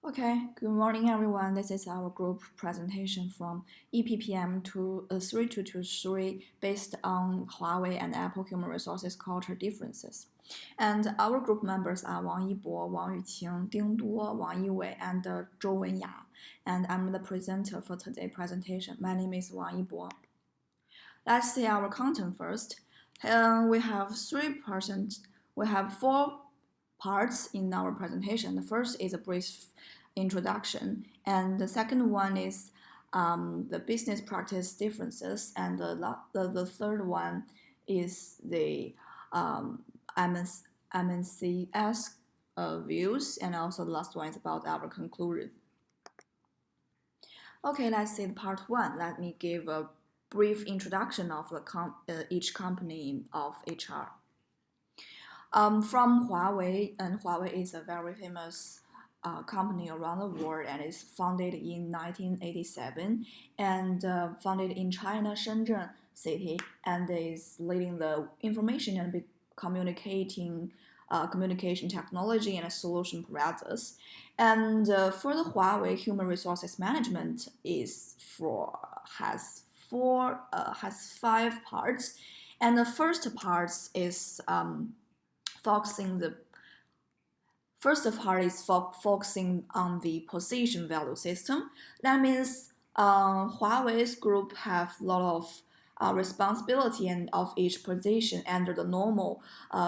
Okay, good morning everyone. This is our group presentation from EPPM3223 based on Huawei and Apple human resources culture differences. And our group members are Wang Yibo, Wang Yuqing, Ding Duo, Wang Yiwei, and Zhou Wenya. And I'm the presenter for today's presentation. My name is Wang Yibo. Let's see our content first. We have four parts in our presentation. The first is a brief introduction, and the second one is the business practice differences, and the third one is the MNCS views, and also the last one is about our conclusion. Okay, let's see part one. Let me give a brief introduction of each company of HR. From Huawei, and Huawei is a very famous company around the world and is founded in 1987 and founded in China, Shenzhen city, and is leading the information and communication technology and solution providers. And for the Huawei human resources management has 5 parts, and the first part is focusing on the position value system. That means Huawei's group have a lot of responsibility and of each position under the normal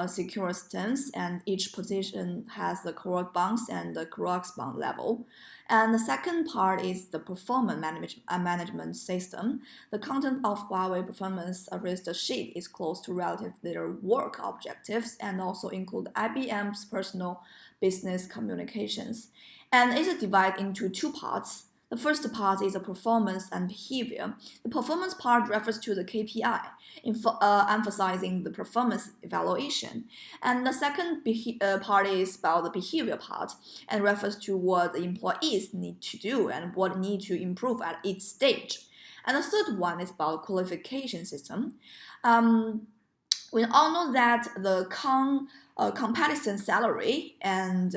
secure stance, and each position has the correspondence and the correspondence level. And the second part is the performance management system. The content of Huawei performance risk sheet is close to relative their work objectives and also include IBM's personal business communications. And it is divided into 2 parts. The first part is the performance and behavior. The performance part refers to the KPI, emphasizing the performance evaluation. And the second part is about the behavior part and refers to what the employees need to do and what need to improve at each stage. And the third one is about qualification system. We all know that the comparison salary and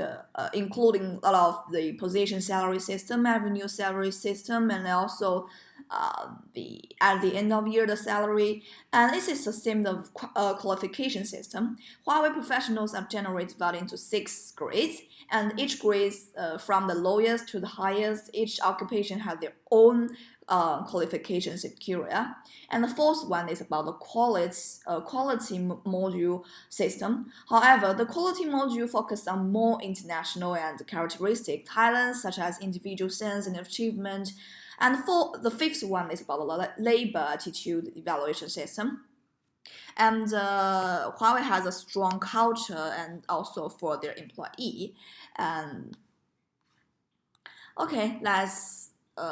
including a lot of the position salary system, revenue salary system, and also at the end of year the salary. And this is a similar qualification system. Huawei professionals are generally divided into 6 grades, and each grade from the lowest to the highest. Each occupation has their own qualification criteria. And the fourth one is about the quality module system. However, the quality module focuses on more international and characteristic talents such as individual sense and achievement. And the fifth one is about the labor attitude evaluation system. And Huawei has a strong culture and also for their employee. And okay, let's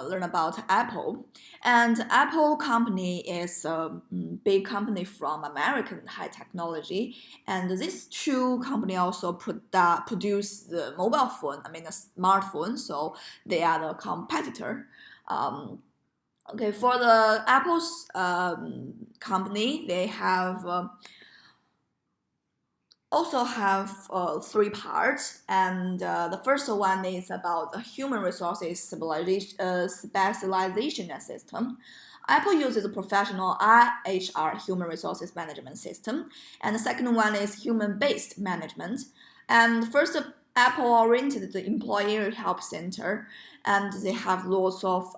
learn about Apple. And Apple company is a big company from American high technology. And these 2 companies also produce the mobile phone, a smartphone. So they are the competitor. Okay, for the Apple's company, they also have 3 parts, and the first one is about the human resources specialization system. Apple uses a professional IHR human resources management system, and the second one is human-based management. And first, Apple oriented the employee help center, and they have lots of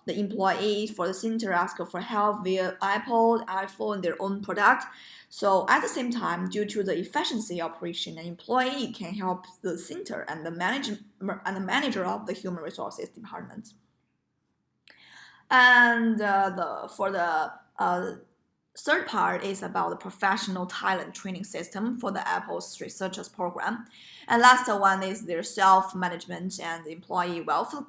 the employees for the center ask for help via iPhone, their own product. So at the same time, due to the efficiency operation, an employee can help the center and the manager of the human resources department. And for the third part is about the professional talent training system for the Apple's researchers program. And last one is their self-management and employee welfare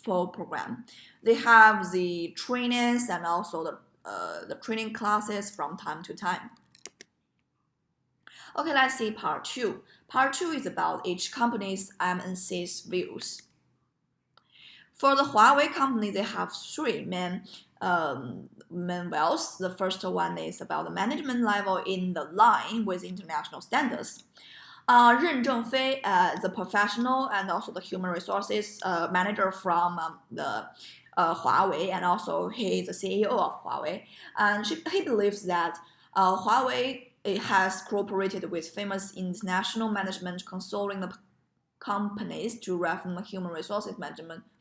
program. They have the trainings and also the training classes from time to time. Okay, let's see part 2. Part 2 is about each company's MNC's views. For the Huawei company, they have 3 main views. The first one is about the management level in the line with international standards. Ren Zhengfei, the professional and also the human resources manager from the Huawei, and also he is the CEO of Huawei. And he believes that Huawei it has cooperated with famous international management consulting companies to reform the human resources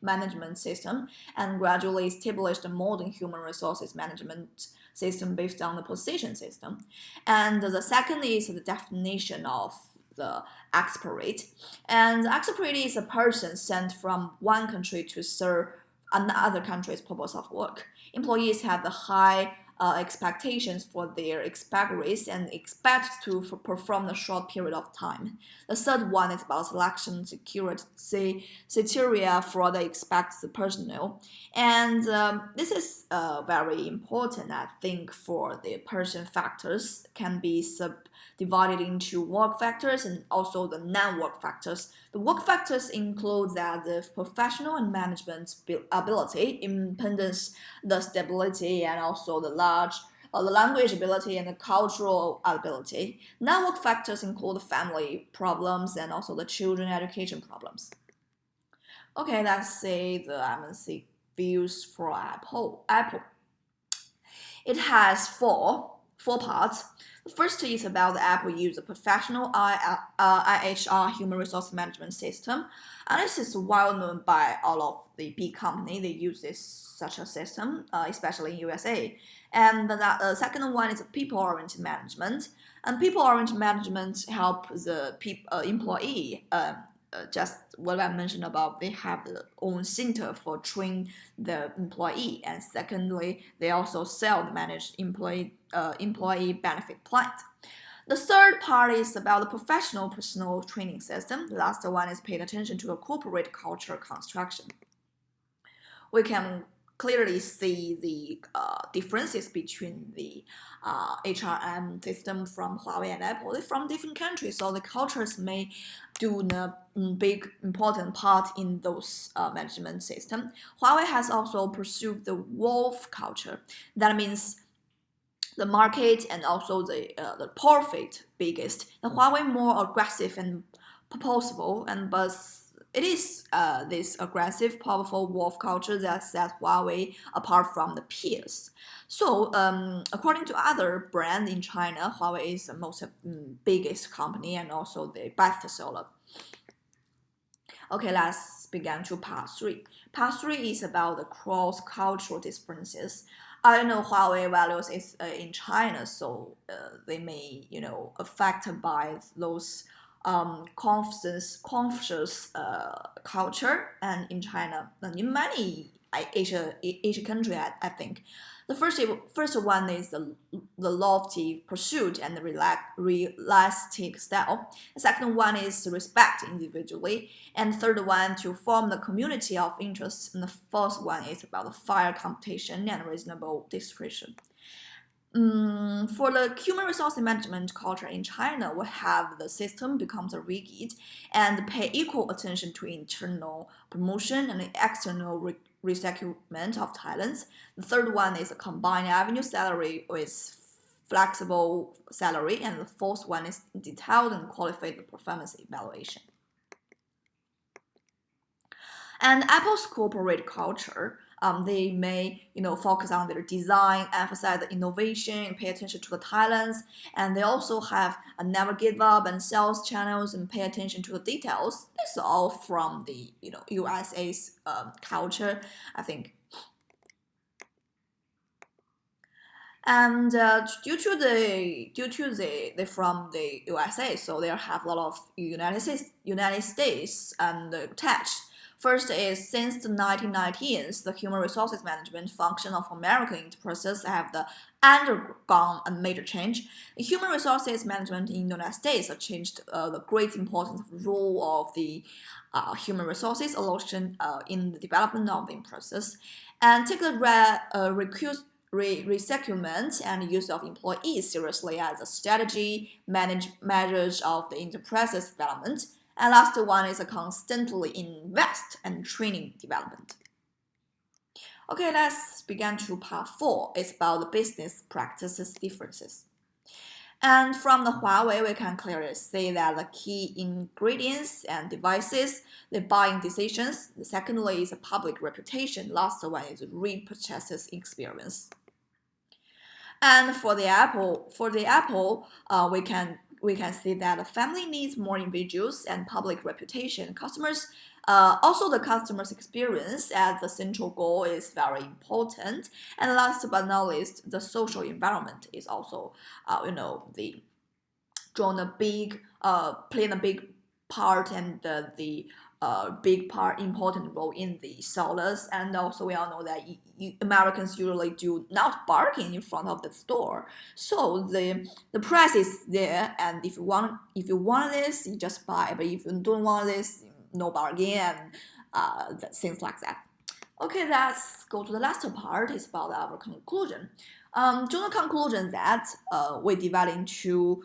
management system and gradually establish the modern human resources management system based on the position system. And the second is the definition of the expatriate. And the expatriate is a person sent from one country to serve another country's purpose of work. Employees have the high expectations for their expatriates and expect to perform a short period of time. The third one is about selection security criteria for the expected personnel. And this is very important, I think, for the person factors can be subdivided into work factors and also the non-work factors. The work factors include that the professional and management ability, independence, the stability, and also the language ability and the cultural ability. Non-work factors include family problems and also the children education problems. Okay, let's see the MNC views for Apple. It has four parts. The first is about the Apple use a professional IHR human resource management system, and this is well known by all of the big companies. They use such a system, especially in USA. And the second one is people-oriented management, and people-oriented management help the employee. Just what I mentioned about, they have their own center for training the employee, and secondly, they also sell the managed employee benefit plan. The third part is about the professional personal training system. The last one is paid attention to a corporate culture construction. We can clearly see the differences between the HRM system from Huawei and Apple. They're from different countries, so the cultures may do a big important part in those management system. Huawei has also pursued the wolf culture. That means the market and also the profit biggest. The Huawei more aggressive and purposeful, and but it is this aggressive, powerful wolf culture that sets Huawei apart from the peers. So, according to other brands in China, Huawei is the most biggest company and also the best seller. Okay, let's begin to part 3. Part 3 is about the cross-cultural differences. I know Huawei values is in China, so they may, affected by those conscious culture, and in China and in many Asia country, I think. The first one is the lofty pursuit and the realistic style. The second one is respect individually, and third one to form the community of interests, and the fourth one is about the fair competition and reasonable discretion. For the human resource management culture in China, we have the system becomes rigid and pay equal attention to internal promotion and external recruitment of talents. The third one is a combined avenue salary with flexible salary, and the fourth one is detailed and qualified performance evaluation. And Apple's corporate culture, they may focus on their design, emphasize the innovation, and pay attention to the talents. And they also have a never give up and sales channels and pay attention to the details. This is all from the USA's culture, I think. And due to the from the USA, so they have a lot of United States and attached. First is since the 1990s, the human resources management function of American enterprises have undergone a major change. The human resources management in the United States have changed the great importance of the role of the human resources allocation in the development of the process, and take the resettlement and use of employees seriously as a strategy measures of the enterprise's development. And last one is a constantly invest and training development. Okay, let's begin to part 4. It's about the business practices differences. And from the Huawei, we can clearly see that the key ingredients and devices, the buying decisions. The secondly is a public reputation. Last one is repurchases experience. And for the Apple, we can see that the family needs more individuals and public reputation. Customers, also the customer's experience as the central goal is very important. And last but not least, the social environment is also, the playing a big part and the big part, important role in the sellers. And also we all know that Americans usually do not bargain in front of the store. So the price is there, and if you want this, you just buy. But if you don't want this, no bargain, and things like that. Okay, let's go to the last part. It's about our conclusion. General conclusion that we divide into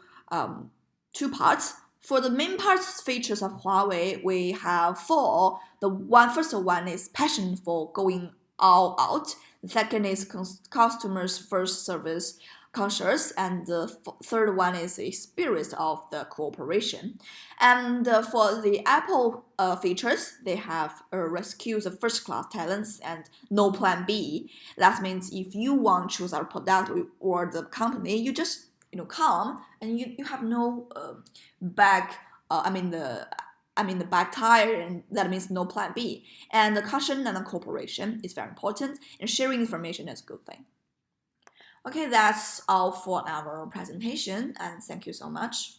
two parts. For the main parts features of Huawei, we have four. The first one is passion for going all out. The second is customers first service conscious, and the third one is the spirit of the cooperation. And for the Apple features, they have rescue the first class talents and no plan B. That means if you want to choose our product or the company, you just come, and you have no back the back tire, and that means no plan B. And the caution and the cooperation is very important, and sharing information is a good thing. Okay, that's all for our presentation, and thank you so much.